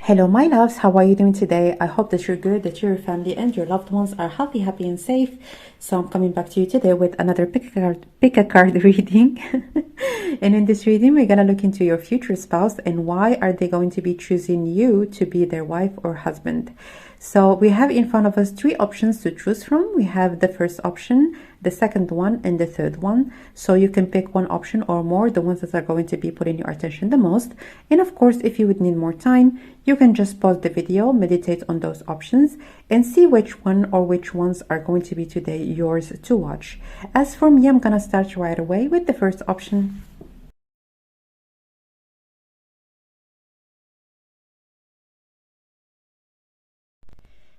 Hello, my loves. How are you doing today? I hope that you're good, that your family and your loved ones are healthy, happy, and safe. So I'm coming back to you today with another pick a card reading. And in this reading, we're gonna look into your future spouse and why are they going to be choosing you to be their wife or husband. So we have in front of us three options to choose from. We have the first option, the second one, and the third one. So you can pick one option or more, the ones that are going to be putting your attention the most. And of course, if you would need more time, you can just pause the video, meditate on those options, and see which one or which ones are going to be today yours to watch. As for me, I'm gonna start right away with the first option.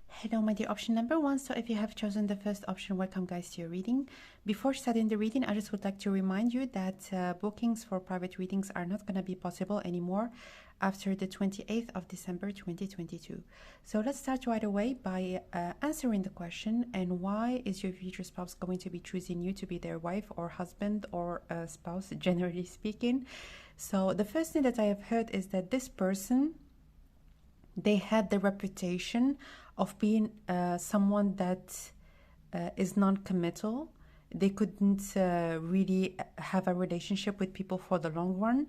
Hello, my dear option number one. So if you have chosen the first option, welcome guys to your reading. Before starting the reading, I just would like to remind you that bookings for private readings are not going to be possible anymore after the 28th of December 2022. So let's start right away by answering the question, and why is your future spouse going to be choosing you to be their wife or husband or spouse, generally speaking. So the first thing that I have heard is that this person, they had the reputation of being someone that is non-committal. They couldn't really have a relationship with people for the long run.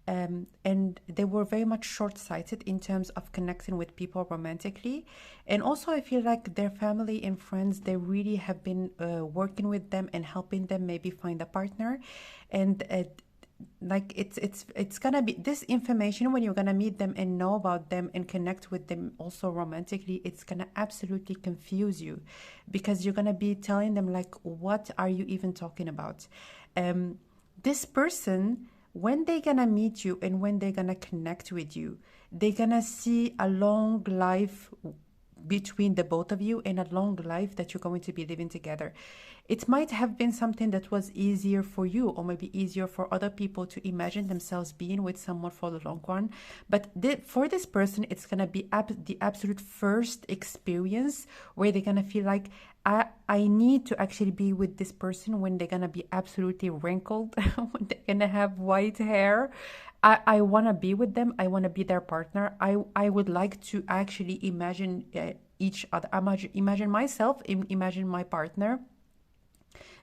And they were very much short-sighted in terms of connecting with people romantically. And also I feel like their family and friends, they really have been working with them and helping them maybe find a partner. And like it's gonna be this information when you're gonna meet them and know about them and connect with them also romantically, it's gonna absolutely confuse you, because you're gonna be telling them like, what are you even talking about? This person, when they're gonna meet you and when they're gonna connect with you, they're gonna see a long life between the both of you, and a long life that you're going to be living together. It might have been something that was easier for you, or maybe easier for other people to imagine themselves being with someone for the long run. But for this person, it's going to be the absolute first experience where they're going to feel like, I need to actually be with this person when they're going to be absolutely wrinkled, when they're going to have white hair. I want to be with them. I want to be their partner. I would like to actually imagine each other. Imagine myself, imagine my partner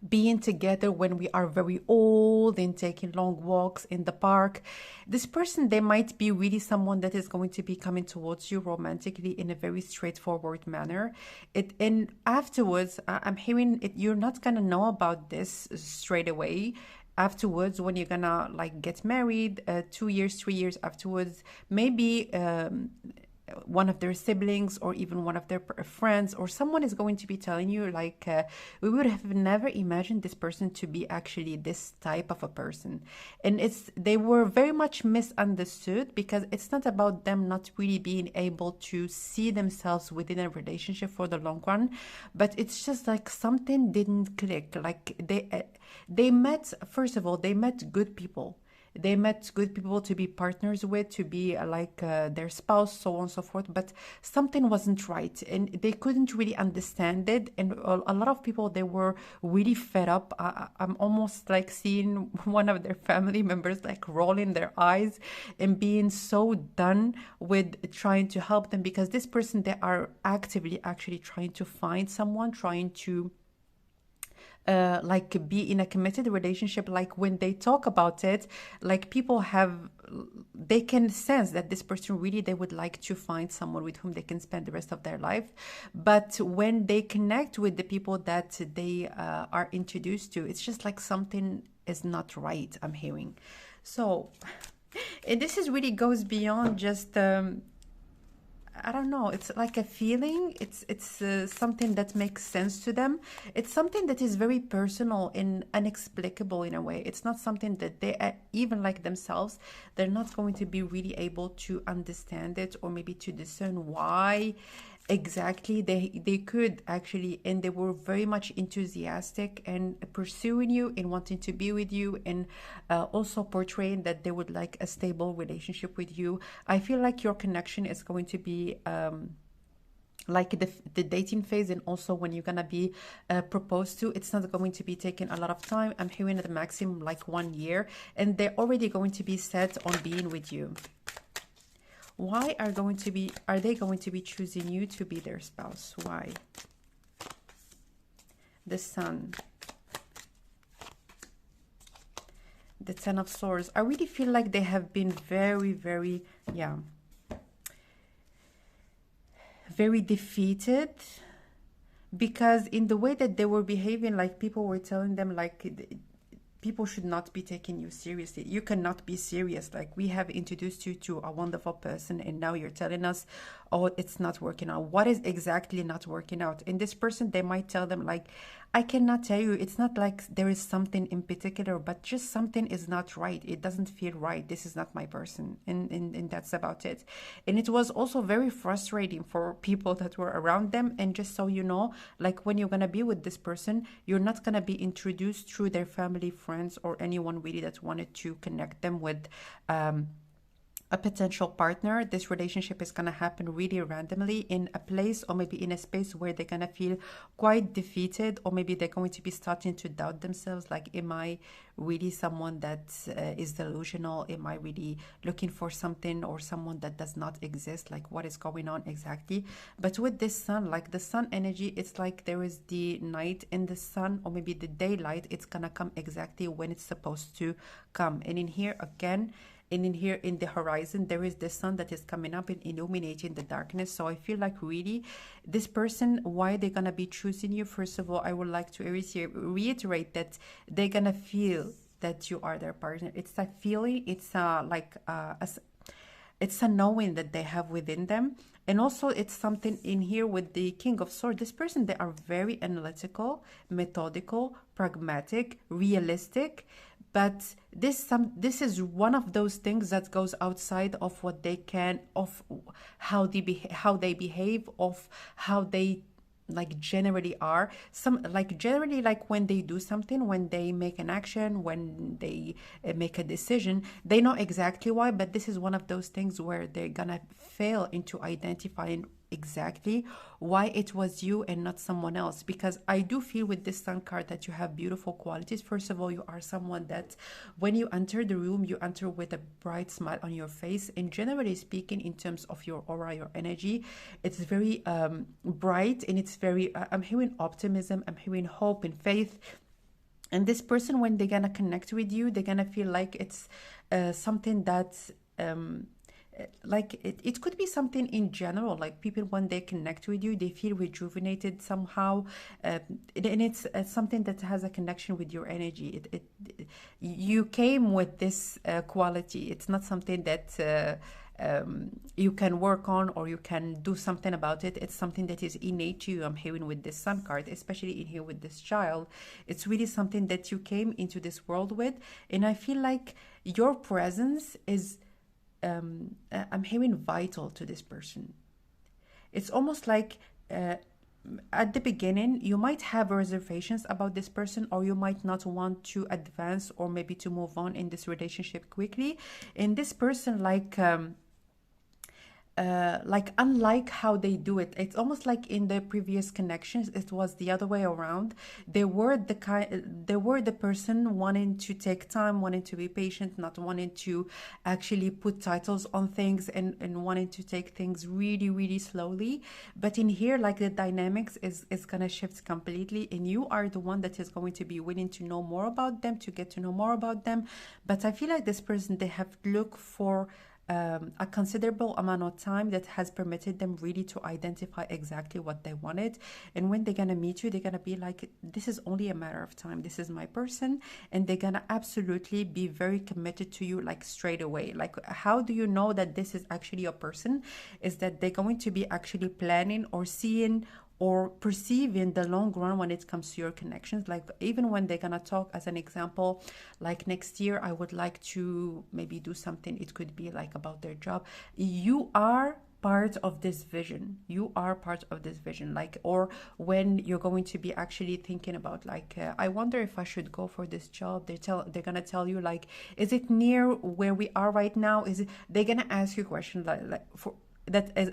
being together when we are very old and taking long walks in the park. This person, they might be really someone that is going to be coming towards you romantically in a very straightforward manner. And afterwards, I'm hearing it, you're not gonna know about this straight away. Afterwards, when you're gonna like get married, 2 years, 3 years afterwards, maybe one of their siblings or even one of their friends or someone is going to be telling you like, we would have never imagined this person to be actually this type of a person. And they were very much misunderstood, because it's not about them not really being able to see themselves within a relationship for the long run, but it's just like something didn't click. Like they met, first of all, they met good people. They met good people to be partners with, to be like their spouse, so on and so forth. But something wasn't right, and they couldn't really understand it. And a lot of people, they were really fed up. I'm almost like seeing one of their family members like rolling their eyes and being so done with trying to help them, because this person, they are actively actually trying to find someone, trying to like be in a committed relationship. Like when they talk about it, like they can sense that this person really, they would like to find someone with whom they can spend the rest of their life. But when they connect with the people that they are introduced to, it's just like something is not right, I'm hearing. So and this is really goes beyond just I don't know. It's like a feeling. It's something that makes sense to them. It's something that is very personal and inexplicable in a way. It's not something that they, even like themselves, they're not going to be really able to understand it, or maybe to discern why exactly they could actually. And they were very much enthusiastic and pursuing you and wanting to be with you, and also portraying that they would like a stable relationship with you. I feel like your connection is going to be like the dating phase, and also when you're gonna be proposed to, it's not going to be taking a lot of time. I'm hearing at the maximum like 1 year, and they're already going to be set on being with you. Why are they going to be choosing you to be their spouse? Why? The Sun, the Ten of Swords. I really feel like they have been very, very, yeah, very defeated, because in the way that they were behaving, like people were telling them like people should not be taking you seriously. You cannot be serious. Like, we have introduced you to a wonderful person and now you're telling us, oh, it's not working out. What is exactly not working out? And this person, they might tell them like, I cannot tell you. It's not like there is something in particular, but just something is not right. It doesn't feel right. This is not my person. And that's about it. And it was also very frustrating for people that were around them. And just so you know, like when you're going to be with this person, you're not going to be introduced through their family, friends, or anyone really that wanted to connect them with a potential partner. This relationship is going to happen really randomly in a place or maybe in a space where they're going to feel quite defeated, or maybe they're going to be starting to doubt themselves, like, am I really someone that is delusional? Am I really looking for something or someone that does not exist? Like, what is going on exactly? But with this Sun, like the Sun energy, it's like there is the night in the sun, or maybe the daylight. It's gonna come exactly when it's supposed to come. And in here again, and in here in the horizon, there is the sun that is coming up and illuminating the darkness. So I feel like really this person, why they're gonna be choosing you, first of all, I would like to reiterate that they're gonna feel that you are their partner. It's a feeling, it's it's a knowing that they have within them. And also it's something in here with the King of Swords. This person, they are very analytical, methodical, pragmatic, realistic. But this is one of those things that goes outside of what they can, of how they behave, of how they like generally are. Some like generally, like when they do something, when they make an action, when they make a decision, they know exactly why. But this is one of those things where they're gonna fail into identifying exactly why it was you and not someone else. Because I do feel with this Sun card that you have beautiful qualities. First of all, you are someone that when you enter the room, you enter with a bright smile on your face. And generally speaking, in terms of your aura, your energy, it's very bright, and it's very I'm hearing optimism, I'm hearing hope and faith. And this person, when they're gonna connect with you, they're gonna feel like it's something that like it could be something in general, like people, when they connect with you, they feel rejuvenated somehow, and it's something that has a connection with your energy. You came with this quality. It's not something that you can work on or you can do something about it. It's something that is innate to you. I'm hearing with this Sun card, especially in here with this child. It's really something that you came into this world with. And I feel like your presence is I'm hearing vital to this person. It's almost like at the beginning, you might have reservations about this person, or you might not want to advance or maybe to move on in this relationship quickly. And this person, like unlike how they do it, it's almost like in the previous connections it was the other way around. They were the person wanting to take time, wanting to be patient, not wanting to actually put titles on things, and wanting to take things really, really slowly. But in here, like the dynamics is gonna shift completely, and you are the one that is going to be willing to know more about them, to get to know more about them. But I feel like this person, they have looked for a considerable amount of time that has permitted them really to identify exactly what they wanted. And when they're gonna meet you, they're gonna be like, this is only a matter of time, this is my person. And they're gonna absolutely be very committed to you, like straight away. Like, how do you know that this is actually your person? Is that they're going to be actually planning or seeing or perceiving the long run when it comes to your connections. Like, even when they're gonna talk, as an example, like next year I would like to maybe do something, it could be like about their job. You are part of this vision. You are part of this vision. Like, or when you're going to be actually thinking about like, I wonder if I should go for this job, they're gonna tell you like, is it near where we are right now? Is it, they're gonna ask you questions like for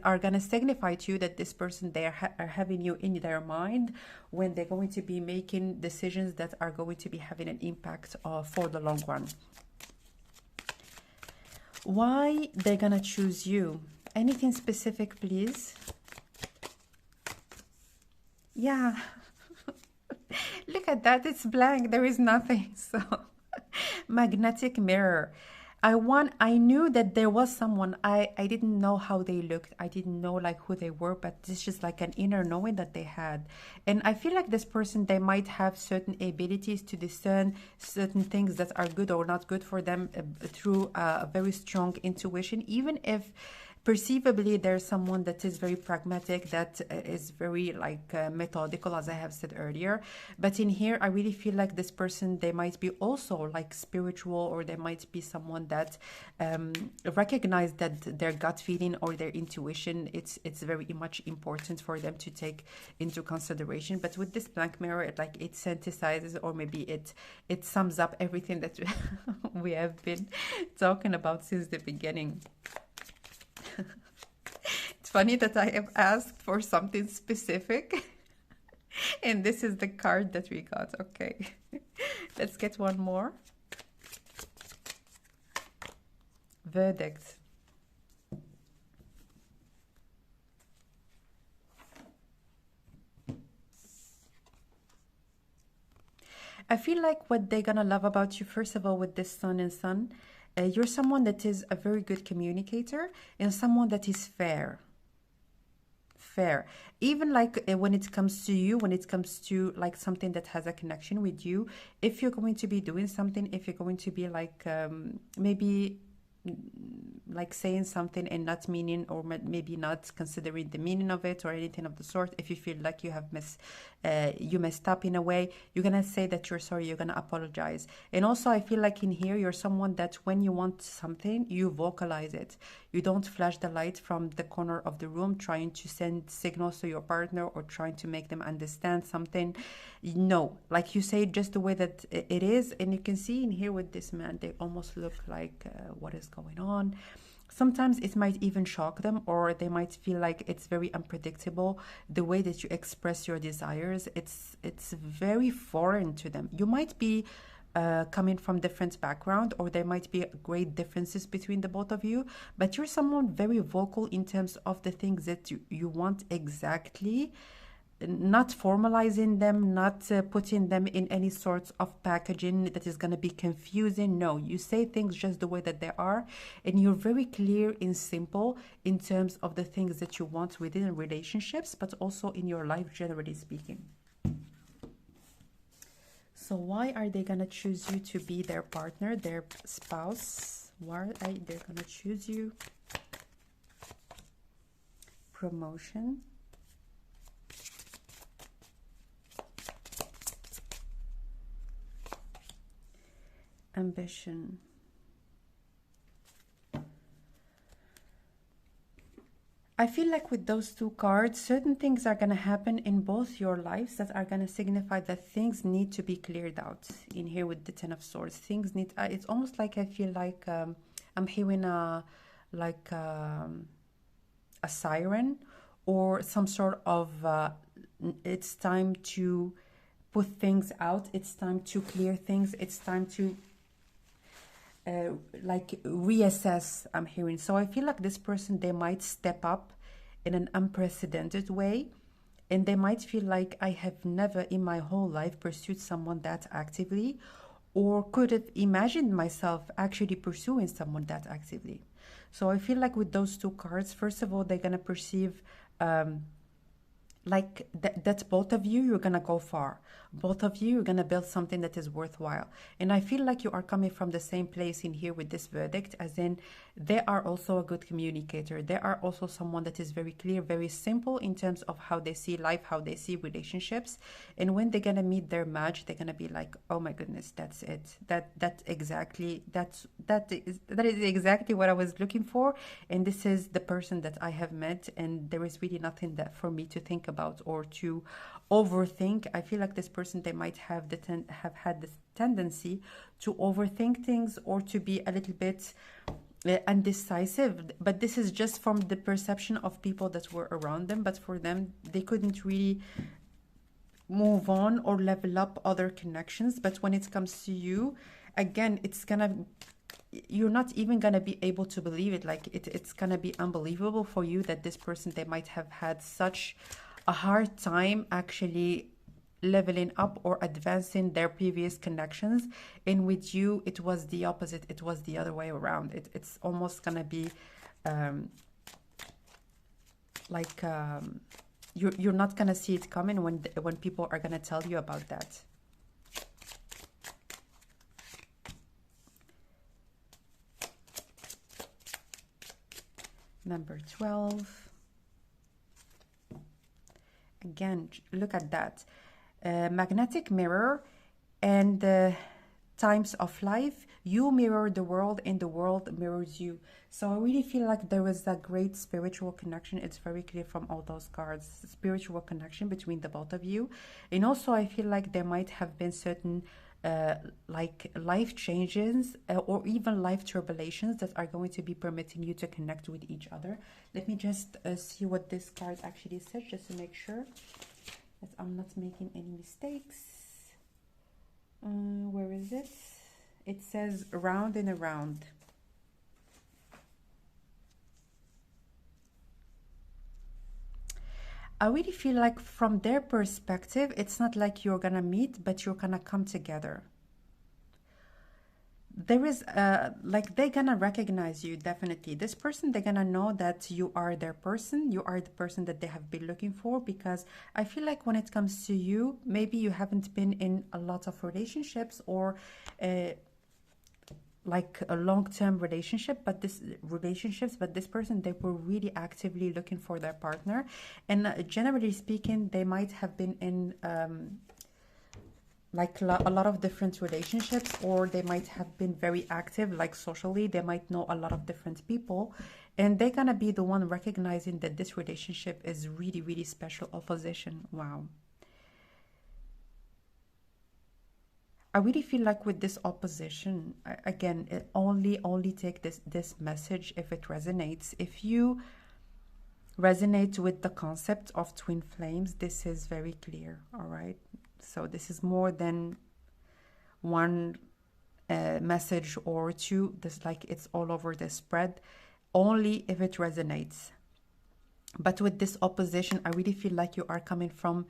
are going to signify to you that this person, they are having you in their mind when they're going to be making decisions that are going to be having an impact for the long run. Why they're going to choose you? Anything specific, please? Yeah. Look at that. It's blank. There is nothing. So, magnetic mirror. I knew that there was someone. I didn't know how they looked. I didn't know like who they were, but it's just like an inner knowing that they had. And I feel like this person, they might have certain abilities to discern certain things that are good or not good for them through a very strong intuition, even if perceivably there's someone that is very pragmatic, that is very like methodical, as I have said earlier. But in here I really feel like this person, they might be also like spiritual, or they might be someone that recognize that their gut feeling or their intuition, it's very much important for them to take into consideration. But with this blank mirror, it synthesizes, or maybe it sums up everything that we have been talking about since the beginning. It's funny that I have asked for something specific and this is the card that we got. Okay, let's get one more. Verdict. I feel like what they're gonna love about you, first of all, with this sun and sun, you're someone that is a very good communicator and someone that is fair. Even like when it comes to you, when it comes to like something that has a connection with you, if you're going to be doing something, if you're going to be like maybe like saying something and not meaning, or maybe not considering the meaning of it or anything of the sort, if you feel like you have messed up in a way, you're gonna say that you're sorry, you're gonna apologize. And also I feel like in here you're someone that when you want something, you vocalize it. You don't flash the light from the corner of the room trying to send signals to your partner or trying to make them understand something. No, like you say it just the way that it is. And you can see in here with this man, they almost look like what is going on. Sometimes it might even shock them, or they might feel like it's very unpredictable the way that you express your desires. It's very foreign to them. You might be coming from different background, or there might be great differences between the both of you, but you're someone very vocal in terms of the things that you want exactly, not formalizing them, not putting them in any sorts of packaging that is going to be confusing. No, you say things just the way that they are, and you're very clear and simple in terms of the things that you want within relationships, but also in your life, generally speaking. So why are they going to choose you to be their partner, their spouse? Why are they going to choose you? Promotion. Ambition. I feel like with those two cards, certain things are going to happen in both your lives that are going to signify that things need to be cleared out. In here with the Ten of Swords, things need, it's almost like I feel like I'm hearing a siren, or some sort of it's time to put things out, it's time to clear things, it's time to like reassess, I'm hearing. So I feel like this person, they might step up in an unprecedented way, and they might feel like I have never in my whole life pursued someone that actively, or could have imagined myself actually pursuing someone that actively. So I feel like with those two cards, first of all, they're going to perceive like that both of you, you're gonna go far. Both of you, you're gonna build something that is worthwhile. And I feel like you are coming from the same place in here with this verdict, as in they are also a good communicator. They are also someone that is very clear, very simple in terms of how they see life, how they see relationships. And when they're gonna meet their match, they're gonna be like, oh my goodness, that's it. That is exactly what I was looking for. And this is the person that I have met, and there is really nothing that for me to think about or to overthink. I feel like this person, they might have had this tendency to overthink things, or to be a little bit undecisive, but this is just from the perception of people that were around them. But for them, they couldn't really move on or level up other connections. But when it comes to you, again, it's gonna you're not even going to be able to believe it. Like it's going to be unbelievable for you that this person, they might have had such a hard time actually leveling up or advancing their previous connections, and with you it was the opposite. It was the other way around. It's almost going to be like you're not going to see it coming when people are going to tell you about that. Number 12. Again, look at that. Magnetic mirror and times of life. You mirror the world and the world mirrors you. So I really feel like there was a great spiritual connection. It's very clear from all those cards. Spiritual connection between the both of you. And also I feel like there might have been certain like life changes or even life turbulences that are going to be permitting you to connect with each other. Let me just see what this card actually says, just to make sure that I'm not making any mistakes. Where is it? It says round and around. I really feel like from their perspective, it's not like you're gonna meet, but you're gonna come together. There is like they're gonna recognize you. Definitely this person, they're gonna know that you are their person, you are the person that they have been looking for, because I feel like when it comes to you, maybe you haven't been in a lot of relationships or like a long-term relationship, but this person, they were really actively looking for their partner. And generally speaking, they might have been in like a lot of different relationships, or they might have been very active like socially. They might know a lot of different people, and they're gonna be the one recognizing that this relationship is really, really special. Opposition. Wow. I really feel like with this opposition, again, it only take this message if it resonates. If you resonate with the concept of twin flames, this is very clear. All right, so this is more than one message or two. This, like, it's all over the spread, only if it resonates. But with this opposition, I really feel like you are coming from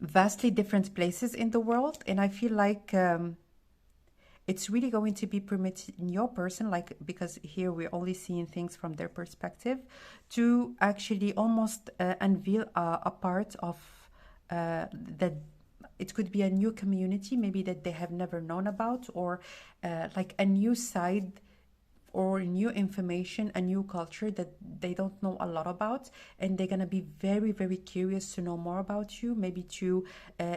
vastly different places in the world, and I feel like it's really going to be permitted in your person, like, because here we're only seeing things from their perspective, to actually almost unveil a part of that. It could be a new community maybe that they have never known about, or like a new side or new information, a new culture that they don't know a lot about, and they're gonna be very, very curious to know more about you, maybe to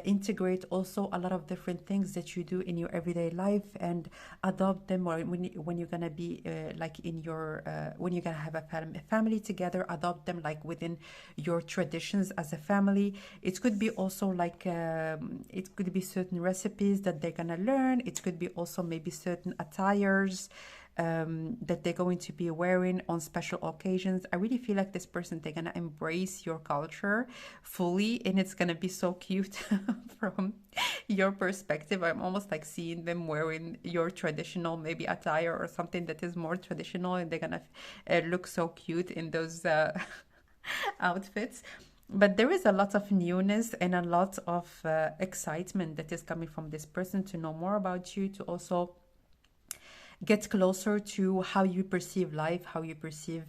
integrate also a lot of different things that you do in your everyday life and adopt them, or when you're gonna be like in your when you're gonna have a family together, adopt them like within your traditions as a family. It could be also like it could be certain recipes that they're gonna learn. It could be also maybe certain attires that they're going to be wearing on special occasions. I really feel like this person, they're gonna embrace your culture fully, and it's gonna be so cute from your perspective. I'm almost like seeing them wearing your traditional maybe attire or something that is more traditional, and they're gonna look so cute in those outfits. But there is a lot of newness and a lot of excitement that is coming from this person to know more about you, to also get closer to how you perceive life, how you perceive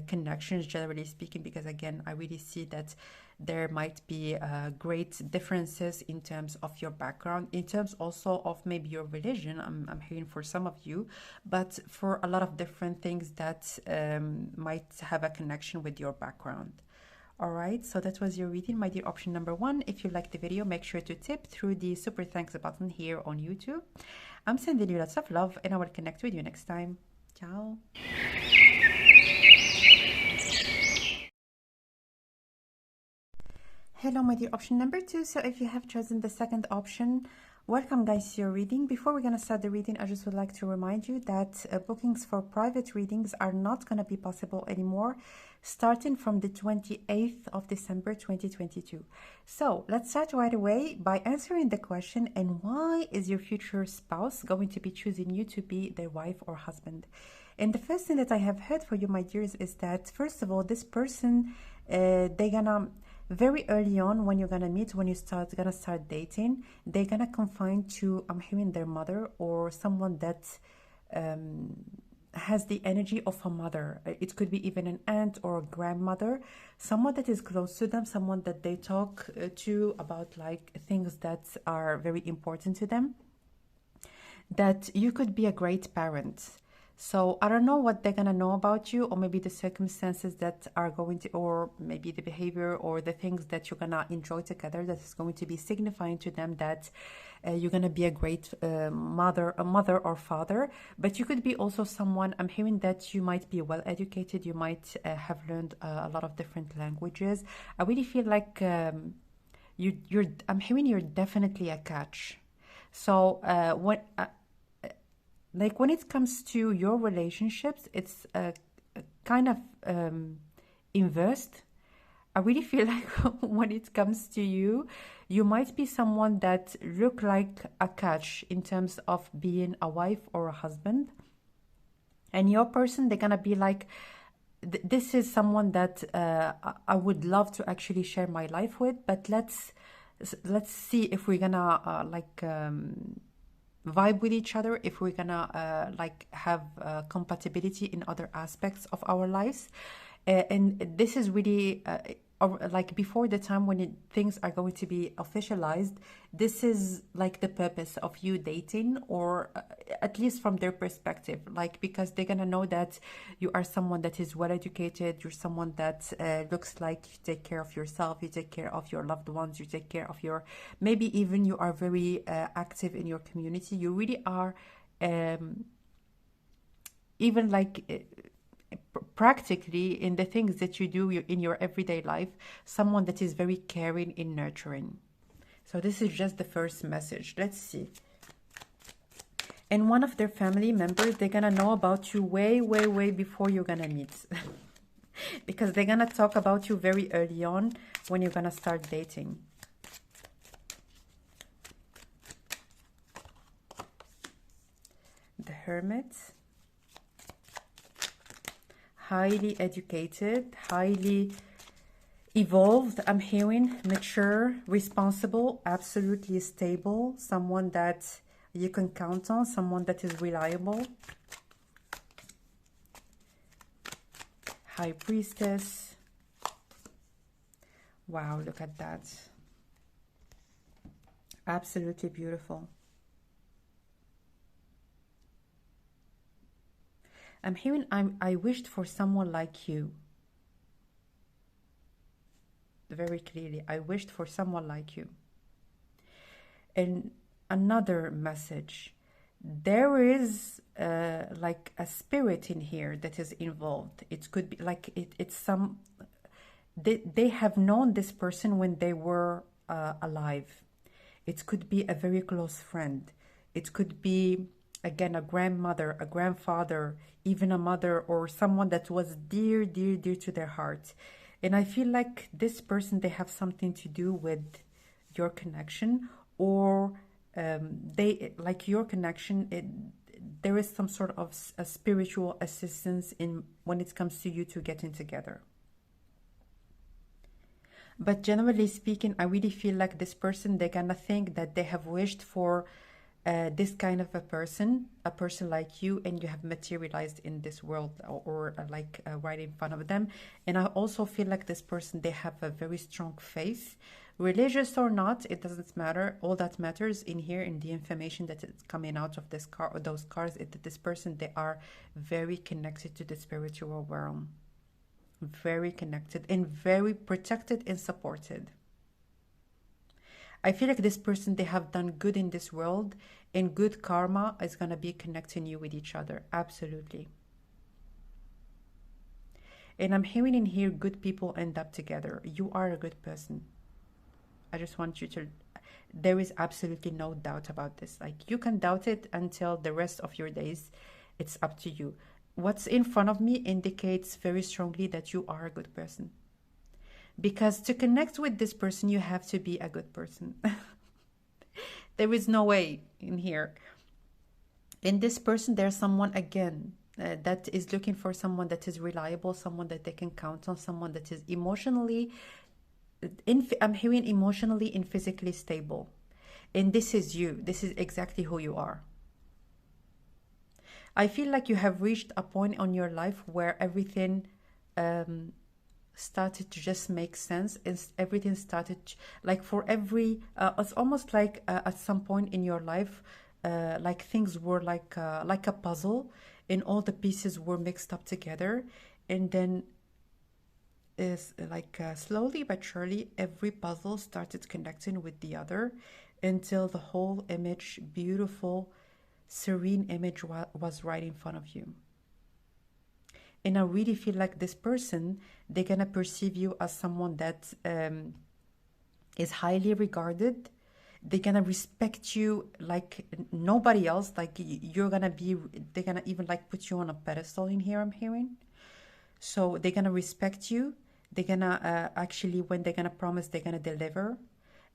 connections, generally speaking, because again, I really see that there might be great differences in terms of your background, in terms also of maybe your religion. I'm hearing for some of you, but for a lot of different things that might have a connection with your background. All right, so that was your reading, my dear option number one. If you liked the video, make sure to tip through the super thanks button here on YouTube. I'm sending you lots of love, and I will connect with you next time. Ciao. Hello, my dear option number two. So if you have chosen the second option, Welcome guys to your reading. Before we're going to start the reading, I just would like to remind you that bookings for private readings are not going to be possible anymore starting from the 28th of December 2022. So let's start right away by answering the question, and why is your future spouse going to be choosing you to be their wife or husband? And the first thing that I have heard for you, my dears, is that first of all, this person, they're gonna very early on when you're gonna meet, when you gonna start dating, they're gonna confine to, I'm hearing, their mother or someone that has the energy of a mother. It could be even an aunt or a grandmother, someone that is close to them, someone that they talk to about like things that are very important to them, that you could be a great parent. So I don't know what they're gonna know about you, or maybe the circumstances that are going to, or maybe the behavior or the things that you're gonna enjoy together, that is going to be signifying to them that you're gonna be a great mother or father. But you could be also someone, I'm hearing that you might be well educated, you might have learned a lot of different languages. I really feel like I'm hearing you're definitely a catch. So like when it comes to your relationships, it's kind of inversed. I really feel like when it comes to you, you might be someone that look like a catch in terms of being a wife or a husband. And your person, they're gonna be like, this is someone that I would love to actually share my life with, but let's see if we're gonna vibe with each other, if we're gonna like have compatibility in other aspects of our lives. And this is really like before the time when things are going to be officialized, this is like the purpose of you dating, or at least from their perspective, like because they're gonna know that you are someone that is well educated, you're someone that looks like you take care of yourself, you take care of your loved ones, you take care of your, maybe even you are very active in your community, you really are even like practically in the things that you do in your everyday life, someone that is very caring and nurturing. So this is just the first message. Let's see. And one of their family members, they're gonna know about you way before you're gonna meet. Because they're gonna talk about you very early on when you're gonna start dating. The Hermit. Highly educated, highly evolved, I'm hearing, mature, responsible, absolutely stable, someone that you can count on, someone that is reliable. High Priestess. Wow, look at that. Absolutely beautiful. I'm hearing I wished for someone like you. Very clearly, I wished for someone like you. And another message, there is like a spirit in here that is involved. It could be like it's some, they have known this person when they were alive. It could be a very close friend. It could be, again, a grandmother, a grandfather, even a mother, or someone that was dear to their heart. And I feel like this person, they have something to do with your connection, or they like your connection. There is some sort of a spiritual assistance in when it comes to you two getting together. But generally speaking, I really feel like this person, they're gonna think that they have wished for this kind of a person like you, and you have materialized in this world, or like right in front of them. And I also feel like this person, they have a very strong faith, religious or not, it doesn't matter. All that matters in here, in the information that is coming out of this card or those cards, is that this person, they are very connected to the spiritual realm, very connected and very protected and supported. I feel like this person, they have done good in this world, and good karma is going to be connecting you with each other. Absolutely. And I'm hearing in here, good people end up together. You are a good person. I just want you to, There is absolutely no doubt about this. Like, you can doubt it until the rest of your days. It's up to you. What's in front of me indicates very strongly that you are a good person. Because to connect with this person, you have to be a good person. There is no way in here. In this person, there's someone again that is looking for someone that is reliable, someone that they can count on, someone that is emotionally, I'm hearing emotionally and physically stable. And this is you. This is exactly who you are. I feel like you have reached a point on your life where everything started to just make sense. Everything started like for every it's almost like at some point in your life, like things were like a puzzle, and all the pieces were mixed up together, and then is like slowly but surely every puzzle started connecting with the other until the whole image, beautiful, serene image, was right in front of you. And I really feel like this person, they're gonna perceive you as someone that is highly regarded. They're gonna respect you like nobody else. Like you're gonna be, they're gonna even like put you on a pedestal in here, I'm hearing. So they're gonna respect you. They're gonna actually, when they're gonna promise, they're gonna deliver.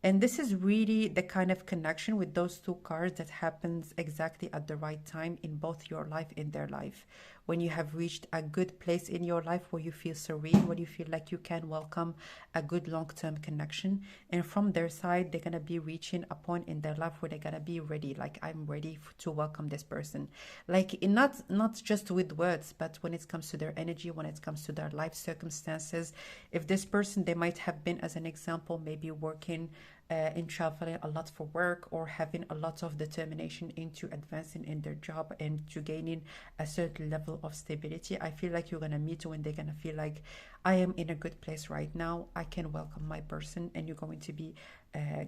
And this is really the kind of connection with those two cards that happens exactly at the right time in both your life and their life. When you have reached a good place in your life where you feel serene, where you feel like you can welcome a good long-term connection. And from their side, they're going to be reaching a point in their life where they're going to be ready. Like, I'm ready to welcome this person. Like, not just with words, but when it comes to their energy, when it comes to their life circumstances. If this person, they might have been, as an example, maybe working in traveling a lot for work, or having a lot of determination into advancing in their job and to gaining a certain level of stability. I feel like you're gonna meet when they're gonna feel like, I am in a good place right now, I can welcome my person, and you're going to be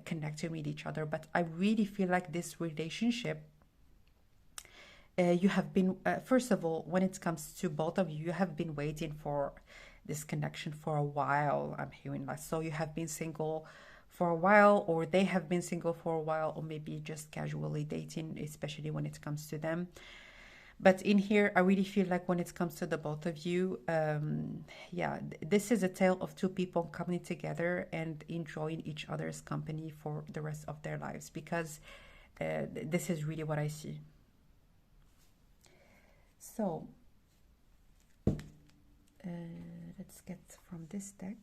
connected with each other. But I really feel like this relationship, you have been, first of all, when it comes to both of you, you have been waiting for this connection for a while, I'm hearing that. So you have been single for a while, or they have been single for a while, or maybe just casually dating, especially when it comes to them. But in here, I really feel like when it comes to the both of you, yeah, this is a tale of two people coming together and enjoying each other's company for the rest of their lives, because this is really what I see. So let's get from this deck.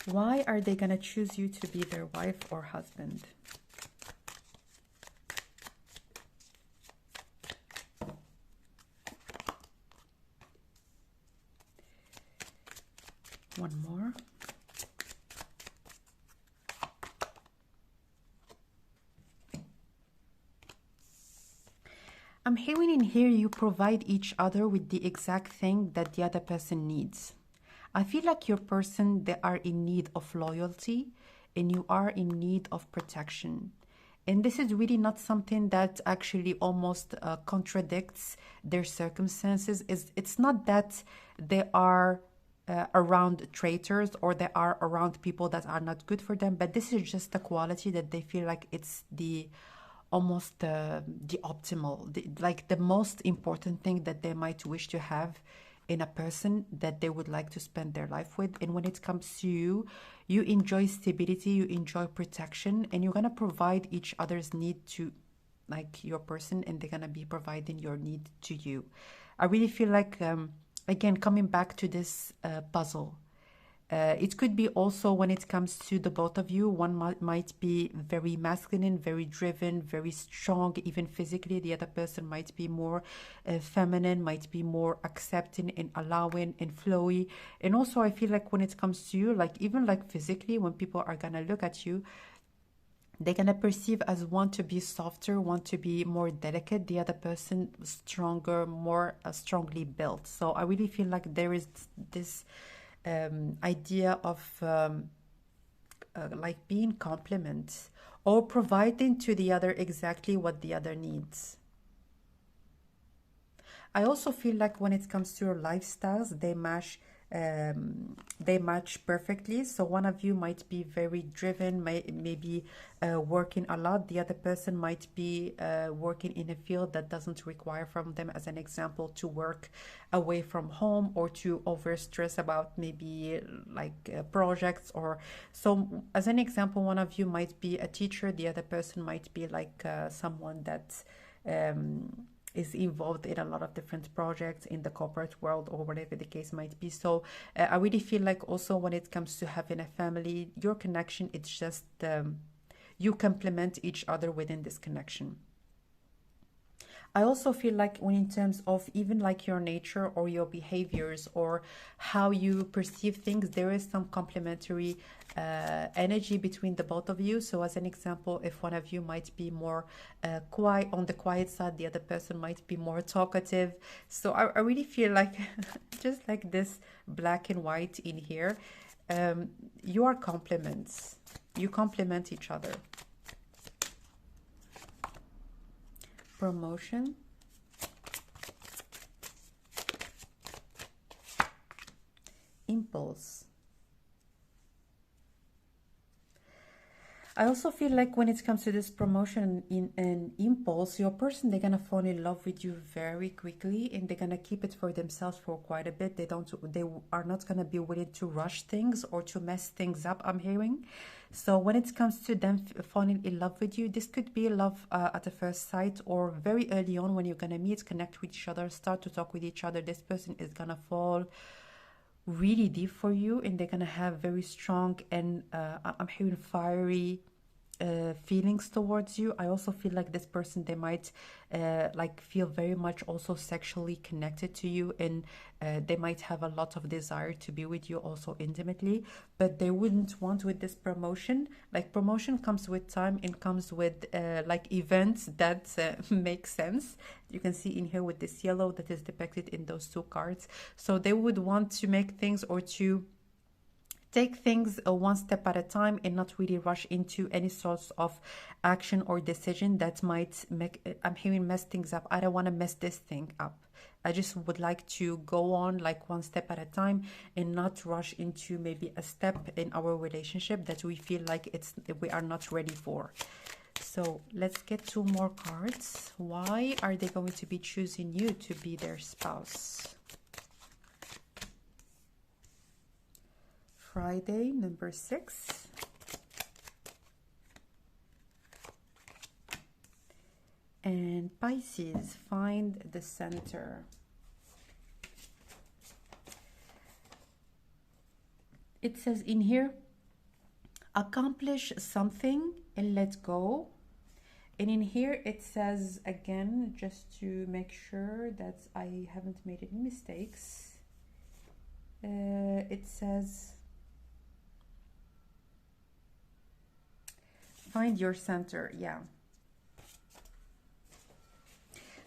Why are they going to choose you to be their wife or husband? One more. I'm hearing in here you provide each other with the exact thing that the other person needs. I feel like your person, they are in need of loyalty, and you are in need of protection. And this is really not something that actually almost contradicts their circumstances. It's not that they are around traitors, or they are around people that are not good for them, but this is just a quality that they feel like it's the almost the optimal, like the most important thing that they might wish to have in a person that they would like to spend their life with. And when it comes to you, you enjoy stability, you enjoy protection, and you're going to provide each other's need to like your person, and they're going to be providing your need to you. I really feel like, again, coming back to this puzzle, it could be also when it comes to the both of you, one might be very masculine, very driven, very strong, even physically. The other person might be more feminine, might be more accepting and allowing and flowy. And also I feel like when it comes to you, like even like physically, when people are gonna look at you, they're gonna perceive as one to be softer, one to be more delicate, the other person stronger, more strongly built. So I really feel like there is this idea of like being compliments, or providing to the other exactly what the other needs. I also feel like when it comes to your lifestyles, they match they match perfectly. So one of you might be very driven, maybe working a lot. The other person might be working in a field that doesn't require from them, as an example, to work away from home or to overstress about maybe like projects. Or so as an example, one of you might be a teacher, the other person might be like someone that is involved in a lot of different projects in the corporate world, or whatever the case might be. So I really feel like also when it comes to having a family, your connection, it's just you complement each other within this connection. I also feel like when in terms of even like your nature or your behaviors or how you perceive things, there is some complementary energy between the both of you. So as an example, if one of you might be more quiet, on the quiet side, the other person might be more talkative. So I really feel like just like this black and white in here, you are complements. You complement each other. Promotion, impulse. I also feel like when it comes to this promotion in an impulse, your person, they're gonna fall in love with you very quickly, and they're gonna keep it for themselves for quite a bit. They are not gonna be willing to rush things or to mess things up, I'm hearing. So when it comes to them falling in love with you, this could be love at the first sight, or very early on when you're gonna meet, connect with each other, start to talk with each other. This person is gonna fall really deep for you, and they're gonna have very strong and I'm hearing fiery feelings towards you. I also feel like this person, they might like feel very much also sexually connected to you, and they might have a lot of desire to be with you also intimately, but they wouldn't want with this promotion. Like promotion comes with time and comes with like events that make sense. You can see in here with this yellow that is depicted in those two cards. So they would want to make things or to take things one step at a time and not really rush into any sorts of action or decision that might make, I'm hearing, mess things up. I don't want to mess this thing up. I just would like to go on like one step at a time and not rush into maybe a step in our relationship that we feel like we are not ready for. So let's get two more cards. Why are they going to be choosing you to be their spouse? Friday, number 6. And Pisces, find the center. It says in here, accomplish something and let go. And in here it says, again, just to make sure that I haven't made any mistakes, it says, find your center. Yeah.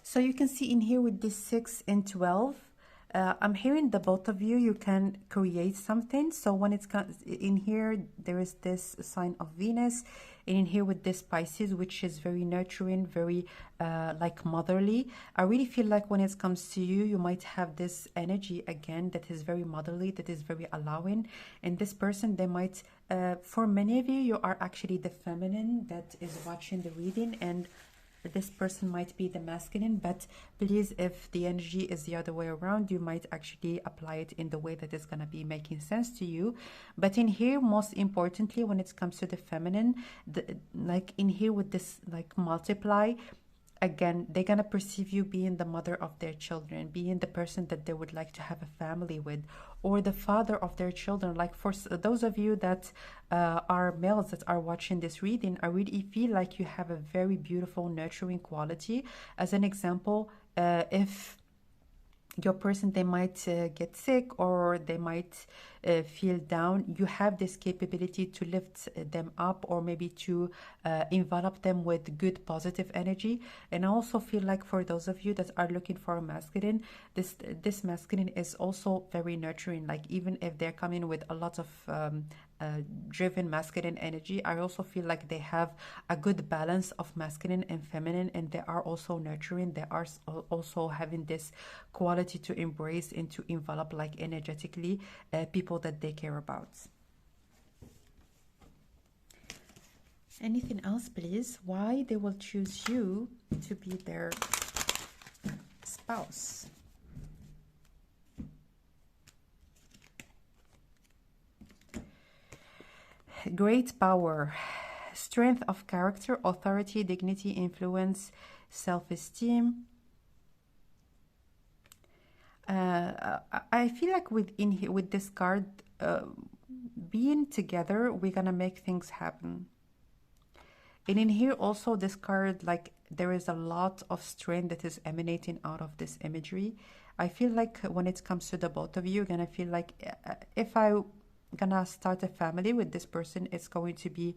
So you can see in here with this 6 and 12, I'm hearing the both of you, you can create something. So when it's in here, there is this sign of Venus, and in here with this Pisces, which is very nurturing, very like motherly. I really feel like when it comes to you, you might have this energy again that is very motherly, that is very allowing. And this person, they might, for many of you, you are actually the feminine that is watching the reading, and this person might be the masculine. But please, if the energy is the other way around, you might actually apply it in the way that is going to be making sense to you. But in here, most importantly, when it comes to the feminine, like in here with this like multiply, again, they're going to perceive you being the mother of their children, being the person that they would like to have a family with, or the father of their children. Like for those of you that are males that are watching this reading, I really feel like you have a very beautiful, nurturing quality. As an example, if your person, they might get sick or they might feel down, you have this capability to lift them up, or maybe to envelop them with good positive energy. And I also feel like for those of you that are looking for a masculine, this masculine is also very nurturing. Like even if they're coming with a lot of driven masculine energy. I also feel like they have a good balance of masculine and feminine, and they are also nurturing. They are also having this quality to embrace and to envelop, like energetically, people that they care about. Anything else, please? Why they will choose you to be their spouse? Great power, strength of character, authority, dignity, influence, self-esteem. I feel like with this card, being together, we're gonna make things happen. And in here also, this card, like, there is a lot of strength that is emanating out of this imagery. I feel like when it comes to the both of you, you're gonna feel like if I gonna start a family with this person, it's going to be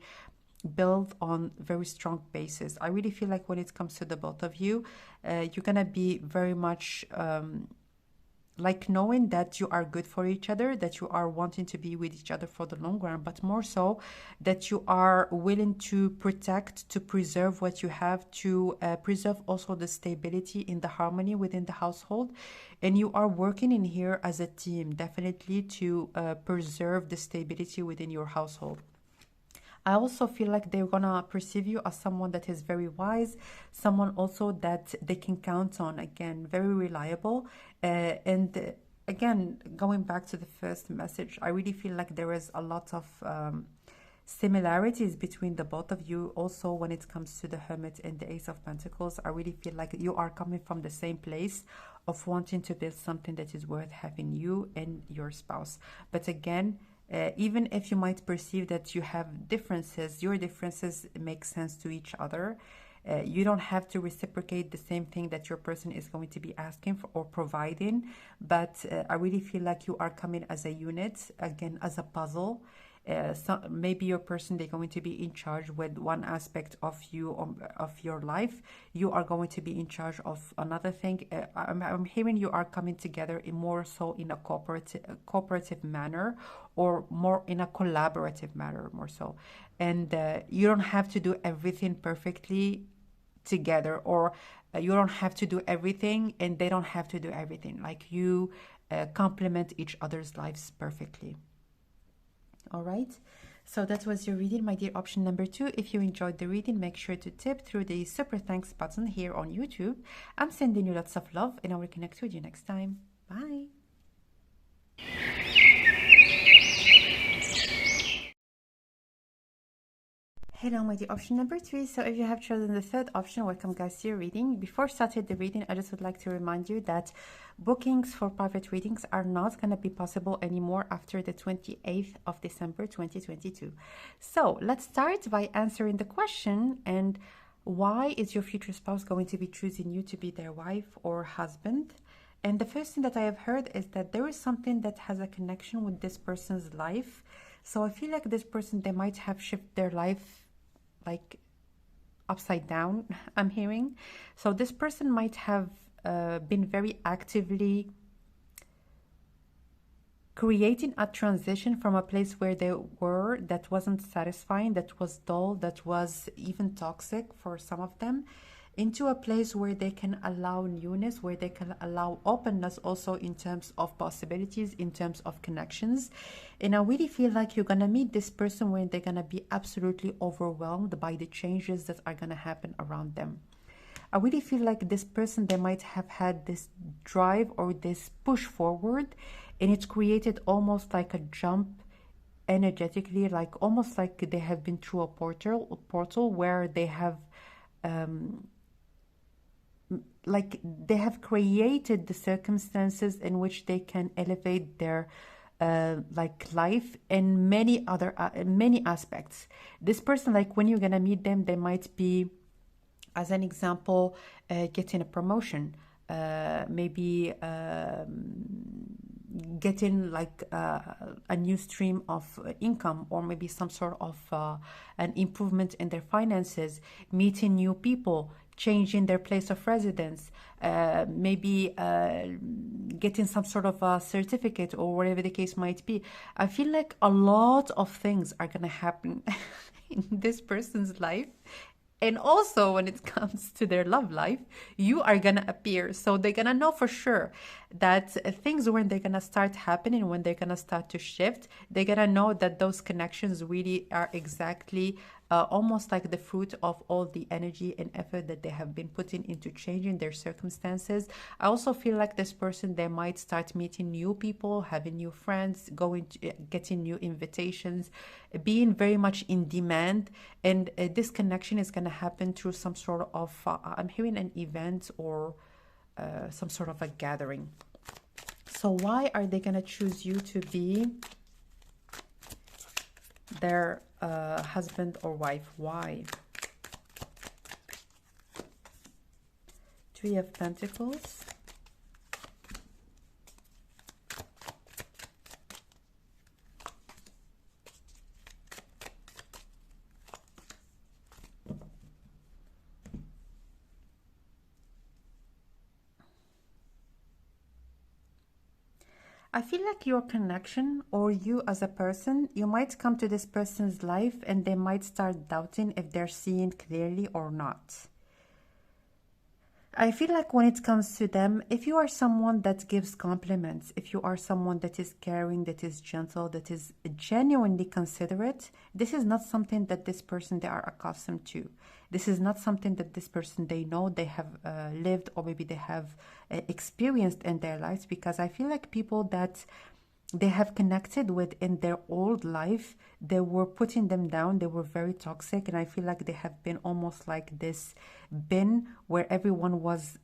built on very strong basis. I really feel like when it comes to the both of you, you're gonna be very much like knowing that you are good for each other, that you are wanting to be with each other for the long run, but more so that you are willing to protect, to preserve what you have, to preserve also the stability in the harmony within the household. And you are working in here as a team, definitely, to preserve the stability within your household. I also feel like they're gonna perceive you as someone that is very wise, someone also that they can count on, again, very reliable. And again, going back to the first message, I really feel like there is a lot of similarities between the both of you. Also, when it comes to the Hermit and the Ace of Pentacles, I really feel like you are coming from the same place of wanting to build something that is worth having, you and your spouse. But again, even if you might perceive that you have differences, your differences make sense to each other. You don't have to reciprocate the same thing that your person is going to be asking for or providing. But I really feel like you are coming as a unit, again, as a puzzle. So maybe your person, they're going to be in charge with one aspect of you, of your life. You are going to be in charge of another thing. I'm hearing you are coming together in more so in a cooperative manner, or more in a collaborative manner, more so. And you don't have to do everything perfectly together, or you don't have to do everything and they don't have to do everything. Like, you complement each other's lives perfectly. All right, so that was your reading, my dear option number 2. If you enjoyed the reading, make sure to tip through the super thanks button here on YouTube. I'm sending you lots of love, and I will connect with you next time. Bye. Hello, my dear option number 3. So if you have chosen the third option, welcome guys to your reading. Before starting the reading, I just would like to remind you that bookings for private readings are not going to be possible anymore after the 28th of December 2022. So let's start by answering the question, and why is your future spouse going to be choosing you to be their wife or husband? And the first thing that I have heard is that there is something that has a connection with this person's life. So I feel like this person, they might have shifted their life like upside down, I'm hearing. So this person might have been very actively creating a transition from a place where they were that wasn't satisfying, that was dull, that was even toxic for some of them, into a place where they can allow newness, where they can allow openness also in terms of possibilities, in terms of connections. And I really feel like you're gonna meet this person when they're gonna be absolutely overwhelmed by the changes that are gonna happen around them. I really feel like this person, they might have had this drive or this push forward, and it's created almost like a jump energetically, like almost like they have been through a portal where they have like they have created the circumstances in which they can elevate their like life in many other many aspects. This person, like when you're gonna meet them, they might be, as an example, getting a promotion, maybe getting like a new stream of income, or maybe some sort of an improvement in their finances, meeting new people, changing their place of residence, maybe getting some sort of a certificate or whatever the case might be. I feel like a lot of things are going to happen in this person's life. And also when it comes to their love life, you are going to appear. So they're going to know for sure that things, when they're going to start happening, when they're going to start to shift, they're going to know that those connections really are exactly almost like the fruit of all the energy and effort that they have been putting into changing their circumstances. I also feel like this person, they might start meeting new people, having new friends, going to, getting new invitations, being very much in demand. And this connection is going to happen through some sort of, I'm hearing an event or some sort of a gathering. So why are they going to choose you to be their husband or wife? Why? Three of Pentacles. I feel like your connection, or you as a person, you might come to this person's life and they might start doubting if they're seeing clearly or not. I feel like when it comes to them, if you are someone that gives compliments, if you are someone that is caring, that is gentle, that is genuinely considerate, this is not something that this person, they are accustomed to. This is not something that this person, they know, they have lived, or maybe they have experienced in their lives. Because I feel like people that they have connected with in their old life, they were putting them down, they were very toxic, and I feel like they have been almost like this bin where everyone was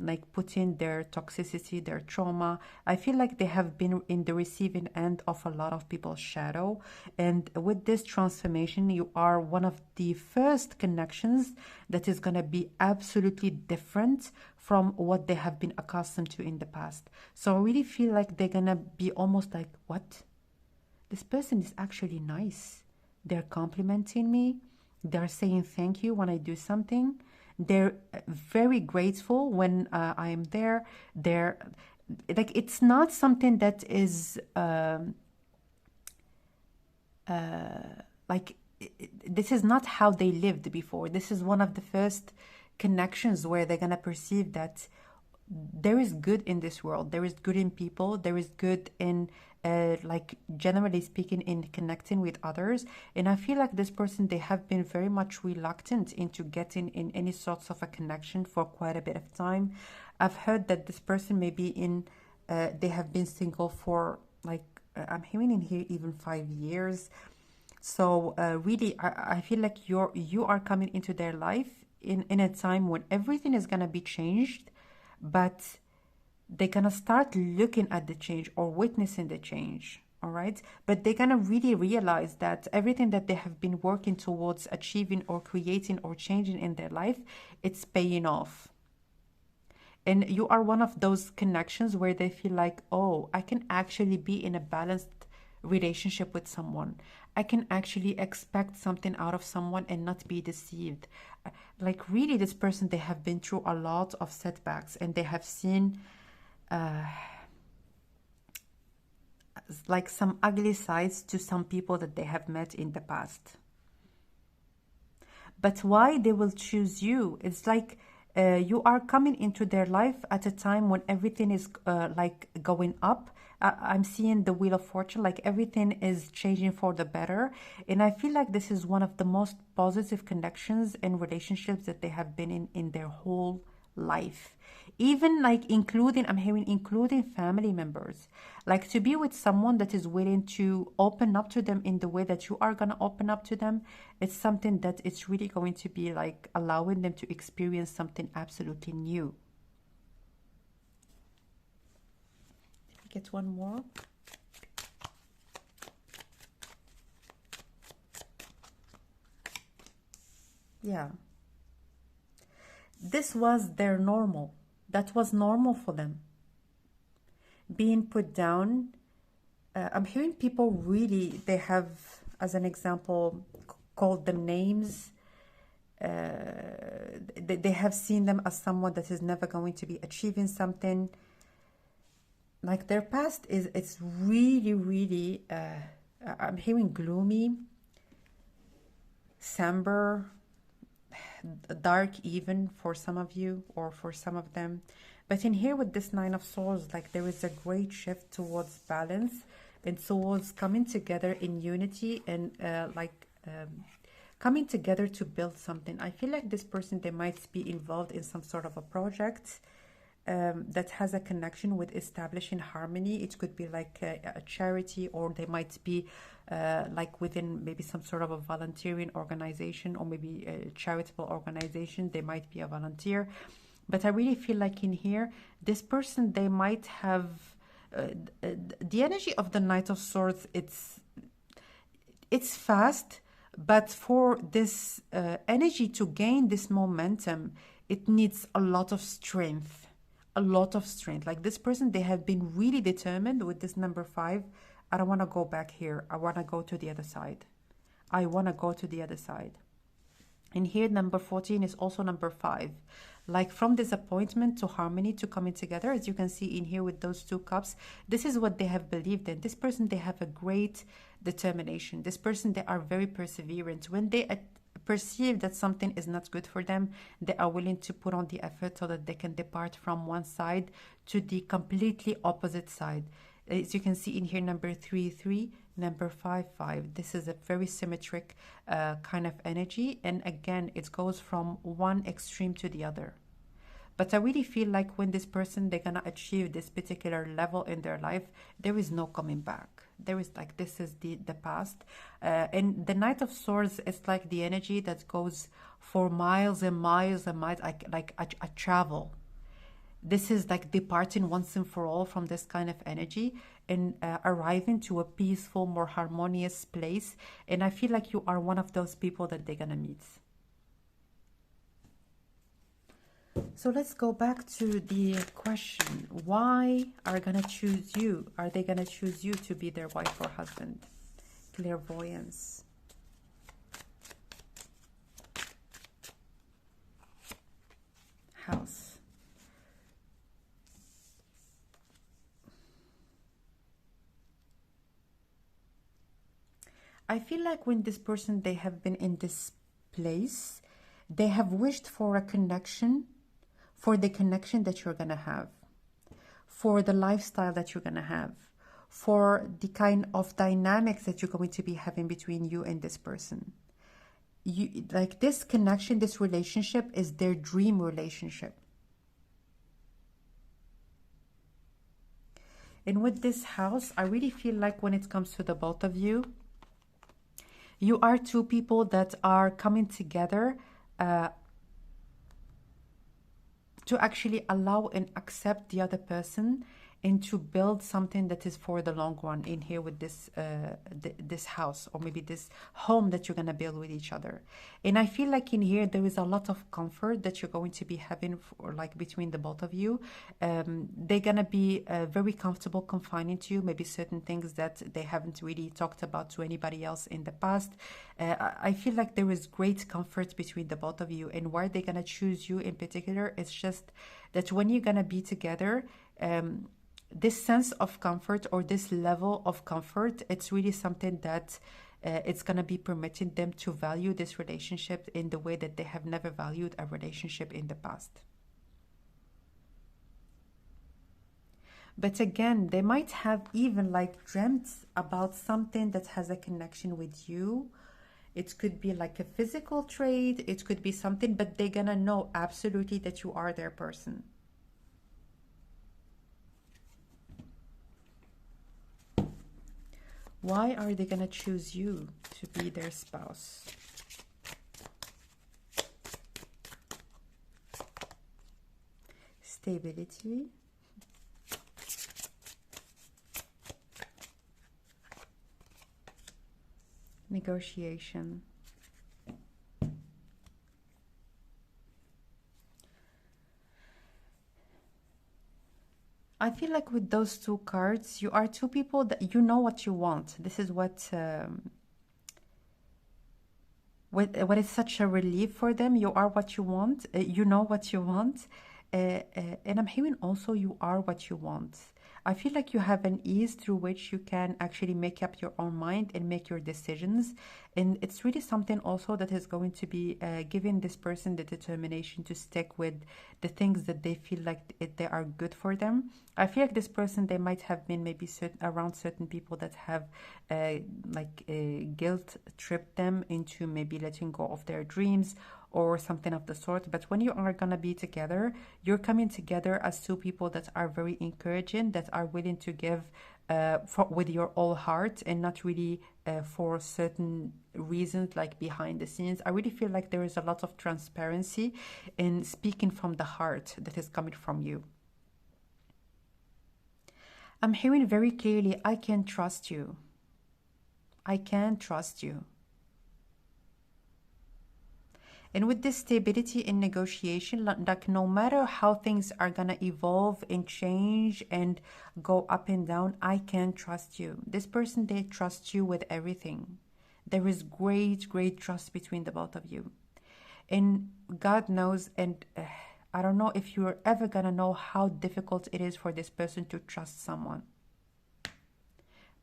like putting their toxicity, their trauma. I feel like they have been in the receiving end of a lot of people's shadow, and with this transformation, you are one of the first connections that is going to be absolutely different from what they have been accustomed to in the past. So I really feel like they're gonna be almost like, what? This person is actually nice. They're complimenting me. They're saying thank you when I do something. They're very grateful when I am there. They're like, it's not something that is like, this is not how they lived before. This is one of the first connections where they're going to perceive that there is good in this world. There is good in people. There is good in, like, generally speaking, in connecting with others. And I feel like this person, they have been very much reluctant into getting in any sorts of a connection for quite a bit of time. I've heard that this person may be in, they have been single for, like, I'm hearing in here even 5 years. So really, I feel like you are coming into their life in a time when everything is going to be changed, but they're going to start looking at the change or witnessing the change, all right? But they're going to really realize that everything that they have been working towards achieving or creating or changing in their life, it's paying off. And you are one of those connections where they feel like, oh, I can actually be in a balanced relationship with someone. I can actually expect something out of someone and not be deceived. Like, really, this person, they have been through a lot of setbacks, and they have seen like some ugly sides to some people that they have met in the past. But why they will choose you? It's like you are coming into their life at a time when everything is like going up. I'm seeing the Wheel of Fortune, like everything is changing for the better. And I feel like this is one of the most positive connections and relationships that they have been in their whole life. Even like including, I'm hearing including family members. Like, to be with someone that is willing to open up to them in the way that you are going to open up to them, it's something that it's really going to be like allowing them to experience something absolutely new. Get one more. Yeah. This was their normal. That was normal for them. Being put down. I'm hearing people really, they have, as an example, called them names. They have seen them as someone that is never going to be achieving something. like their past is, it's really, really, I'm hearing gloomy, somber, dark even for some of you or for some of them. But in here with this Nine of Swords, like there is a great shift towards balance and towards coming together in unity and coming together to build something. I feel like this person, they might be involved in some sort of a project that has a connection with establishing harmony. It could be like a charity, or they might be like within maybe some sort of a volunteering organization, or maybe a charitable organization. They might be a volunteer. But I really feel like in here, this person, they might have the energy of the Knight of Swords. It's fast, but for this energy to gain this momentum, it needs a lot of strength. A lot of strength. Like this person, they have been really determined with this number 5. I don't want to go back here. I want to go to the other side. I want to go to the other side. And here number 14 is also number 5. Like from disappointment to harmony to coming together. As you can see in here with those 2 cups, this is what they have believed in. This person, they have a great determination. This person, they are very perseverant. When they perceive that something is not good for them, they are willing to put on the effort so that they can depart from one side to the completely opposite side. As you can see in here, number 3, 3, number 5, 5. This is a very symmetric kind of energy. And again, it goes from one extreme to the other. But I really feel like when this person, they're going to achieve this particular level in their life, there is no coming back. There is like, this is the past. And the Knight of Swords is like the energy that goes for miles and miles and miles, like a travel. This is like departing once and for all from this kind of energy and arriving to a peaceful, more harmonious place. And I feel like you are one of those people that they're going to meet. So let's go back to the question. Why are going to choose you? Are they going to choose you to be their wife or husband? Clairvoyance. House. I feel like when this person, they have been in this place, they have wished for a connection, for the connection that you're going to have, for the lifestyle that you're going to have, for the kind of dynamics that you're going to be having between you and this person. You, like this connection, this relationship is their dream relationship. And with this house, I really feel like when it comes to the both of you, you are 2 people that are coming together to actually allow and accept the other person and to build something that is for the long run in here with this this house, or maybe this home that you're going to build with each other. And I feel like in here there is a lot of comfort that you're going to be having for, like between the both of you. They're going to be very comfortable confining to you, maybe certain things that they haven't really talked about to anybody else in the past. I feel like there is great comfort between the both of you. And why they're going to choose you in particular, it's just that when you're going to be together, this sense of comfort, or this level of comfort, it's really something that it's going to be permitting them to value this relationship in the way that they have never valued a relationship in the past. But again, they might have even like dreamt about something that has a connection with you. It could be like a physical trait, it could be something, but they're going to know absolutely that you are their person. Why are they going to choose you to be their spouse? Stability. Negotiation. I feel like with those 2 cards, you are 2 people that you know what you want. This is what is such a relief for them. You are what you want. You know what you want. And I'm hearing also you are what you want. I feel like you have an ease through which you can actually make up your own mind and make your decisions. And it's really something also that is going to be giving this person the determination to stick with the things that they feel like they are good for them. I feel like this person, they might have been maybe around certain people that have guilt tripped them into maybe letting go of their dreams or something of the sort. But when you are gonna be together, you're coming together as two people that are very encouraging, that are willing to give with your whole heart, and not really for certain reasons like behind the scenes. I really feel like there is a lot of transparency in speaking from the heart that is coming from you. I'm hearing very clearly, I can trust you. I can trust you. And with this stability in negotiation, like no matter how things are gonna evolve and change and go up and down, I can trust you. This person, they trust you with everything. There is great, great trust between the both of you. And God knows, and I don't know if you're ever gonna know how difficult it is for this person to trust someone.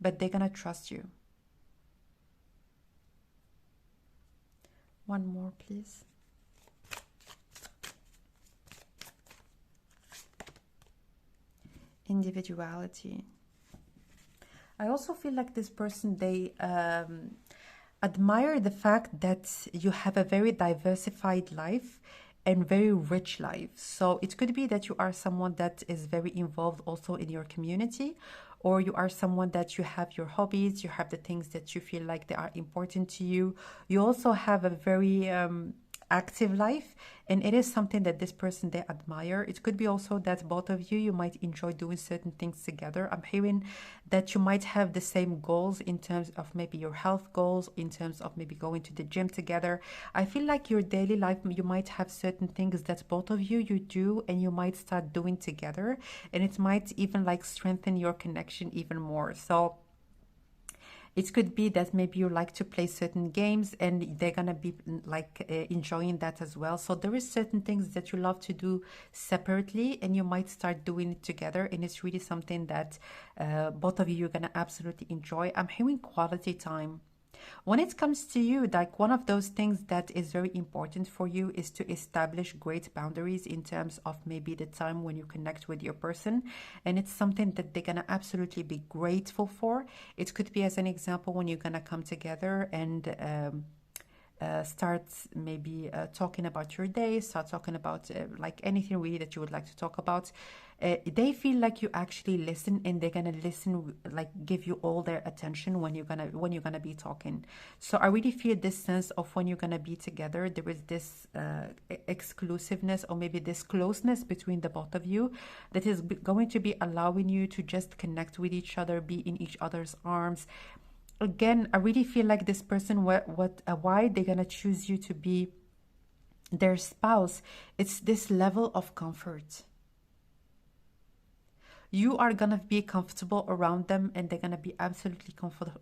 But they're gonna trust you. One more, please. Individuality. I also feel like this person, they admire the fact that you have a very diversified life and very rich life. So it could be that you are someone that is very involved also in your community, or you are someone that you have your hobbies, you have the things that you feel like they are important to you. You also have a very active life, and it is something that this person, they admire. It could be also that both of you might enjoy doing certain things together. I'm hearing that you might have the same goals in terms of maybe your health goals, in terms of maybe going to the gym together. I feel like your daily life, you might have certain things that both of you do, and you might start doing together, and it might even like strengthen your connection even more. So it could be that maybe you like to play certain games, and they're gonna be like enjoying that as well. So there is certain things that you love to do separately, and you might start doing it together, and it's really something that both of you are gonna absolutely enjoy. I'm hearing quality time. When it comes to you, like one of those things that is very important for you is to establish great boundaries in terms of maybe the time when you connect with your person. And it's something that they're going to absolutely be grateful for. It could be, as an example, when you're going to come together and start maybe talking about your day, start talking about like anything really that you would like to talk about. They feel like you actually listen, and they're gonna listen, like give you all their attention when you're gonna be talking. So I really feel this sense of when you're gonna be together, there is this exclusiveness, or maybe this closeness between the both of you, that is going to be allowing you to just connect with each other, be in each other's arms. Again, I really feel like this person, why they're gonna choose you to be their spouse, it's this level of comfort. You are gonna be comfortable around them, and they're gonna be absolutely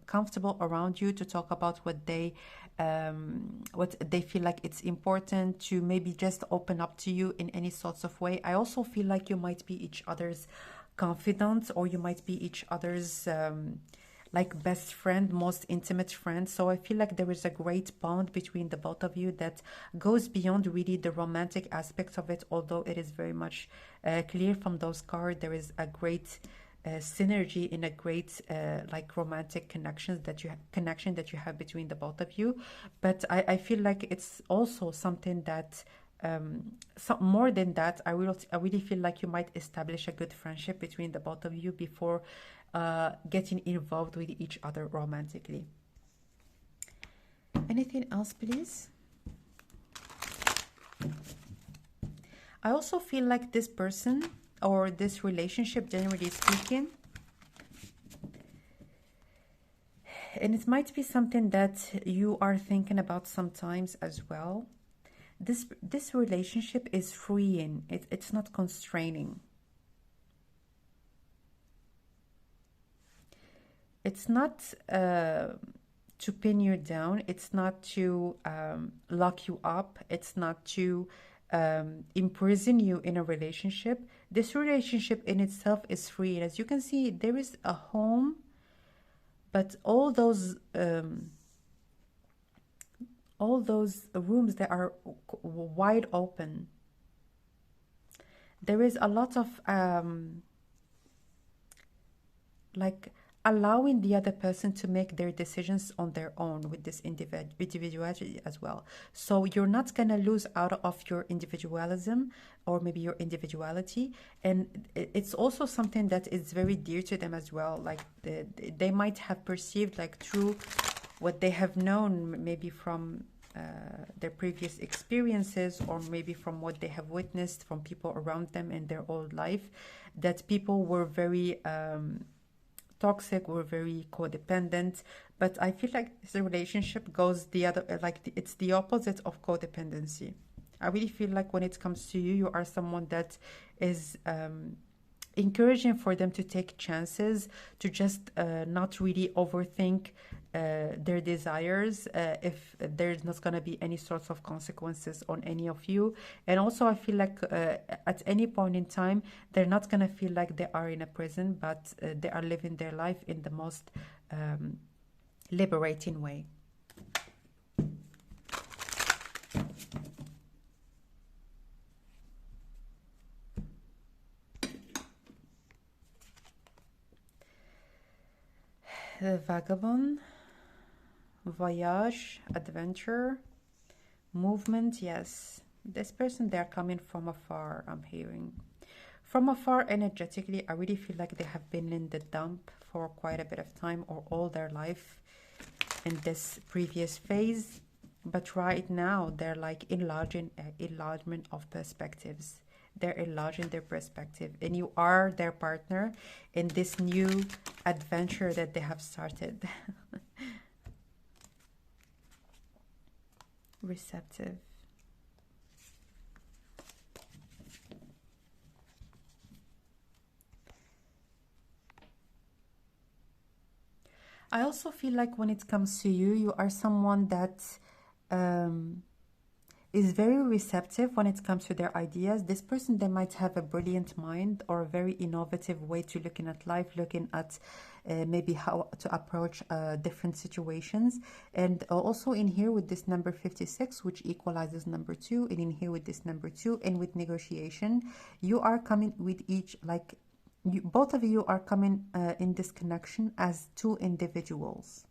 comfortable around you to talk about what they feel like it's important, to maybe just open up to you in any sorts of way. I also feel like you might be each other's confidant, or you might be each other's like best friend, most intimate friend. So I feel like there is a great bond between the both of you that goes beyond really the romantic aspects of it, although it is very much clear from those cards. There is a great synergy in a great like romantic connection that you have between the both of you. But I feel like it's also something that more than that, I really feel like you might establish a good friendship between the both of you before getting involved with each other romantically. Anything else, please? I also feel like this person, or this relationship, generally speaking, and it might be something that you are thinking about sometimes as well. This relationship is freeing. It's not constraining. It's not to pin you down. It's not to lock you up. It's not to imprison you in a relationship. This relationship in itself is free, and as you can see, there is a home, but all those rooms that are wide open. There is a lot of like allowing the other person to make their decisions on their own with this individuality as well. So you're not going to lose out of your individualism or maybe your individuality. And it's also something that is very dear to them as well. Like they might have perceived, like through what they have known, maybe from their previous experiences, or maybe from what they have witnessed from people around them in their old life, that people were very toxic, were very codependent. But I feel like this relationship goes the other, like it's the opposite of codependency. I really feel like when it comes to you, you are someone that is encouraging for them to take chances, to just not really overthink their desires if there's not going to be any sorts of consequences on any of you. And also I feel like at any point in time, they're not going to feel like they are in a prison, but they are living their life in the most liberating way. The vagabond, voyage, adventure, movement. Yes, this person, they're coming from afar, I'm hearing. From afar, energetically, I really feel like they have been in the dump for quite a bit of time, or all their life in this previous phase. But right now, they're like enlargement of perspectives. They're enlarging their perspective, and you are their partner in this new adventure that they have started. Receptive. I also feel like when it comes to you, you are someone that is very receptive when it comes to their ideas. This person, they might have a brilliant mind or a very innovative way to looking at life, looking at maybe how to approach different situations. And also in here with this number 56, which equalizes number 2, and in here with this number 2, and with negotiation, you are coming with each, like, both of you are coming in this connection as two individuals.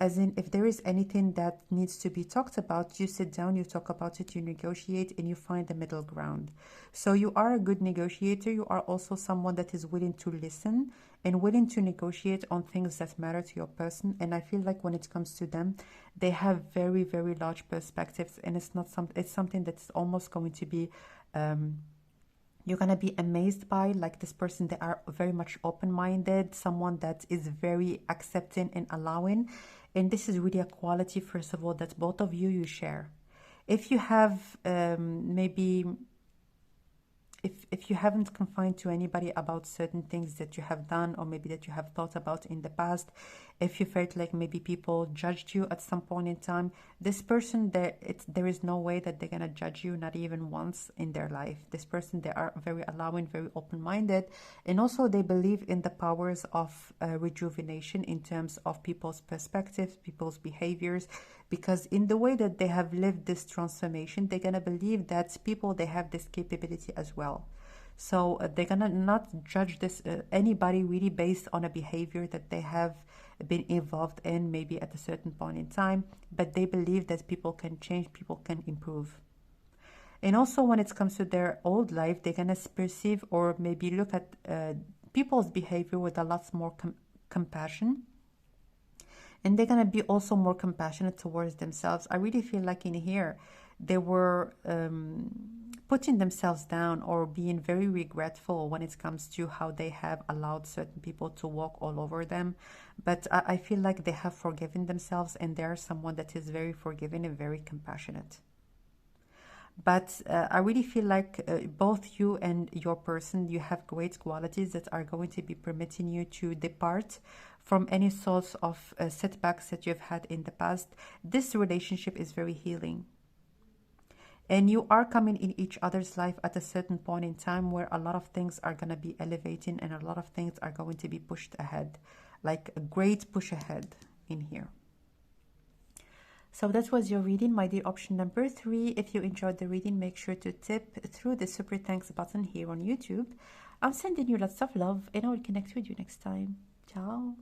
As in, if there is anything that needs to be talked about, you sit down, you talk about it, you negotiate, and you find the middle ground. So you are a good negotiator. You are also someone that is willing to listen and willing to negotiate on things that matter to your person. And I feel like when it comes to them, they have very, very large perspectives, and it's something that's almost going to be you're going to be amazed by. Like, this person, they are very much open-minded, someone that is very accepting and allowing. And this is really a quality, first of all, that both of you share. If you have maybe if you haven't confined to anybody about certain things that you have done, or maybe that you have thought about in the past, if you felt like maybe people judged you at some point in time, this person, there is no way that they're going to judge you, not even once in their life. This person, they are very allowing, very open-minded, and also they believe in the powers of rejuvenation in terms of people's perspectives, people's behaviors, because in the way that they have lived this transformation, they're going to believe that people, they have this capability as well. So they're going to not judge anybody really based on a behavior that they have been involved in maybe at a certain point in time, but they believe that people can change, people can improve. And also when it comes to their old life, they're going to perceive or maybe look at people's behavior with a lot more compassion. And they're going to be also more compassionate towards themselves. I really feel like in here, they were putting themselves down or being very regretful when it comes to how they have allowed certain people to walk all over them. But I feel like they have forgiven themselves, and they're someone that is very forgiving and very compassionate. But I really feel like both you and your person, you have great qualities that are going to be permitting you to depart from any sorts of setbacks that you've had in the past. This relationship is very healing. And you are coming in each other's life at a certain point in time where a lot of things are going to be elevating and a lot of things are going to be pushed ahead, like a great push ahead in here. So that was your reading, my dear option number 3. If you enjoyed the reading, make sure to tip through the super thanks button here on YouTube. I'm sending you lots of love and I will connect with you next time. Ciao.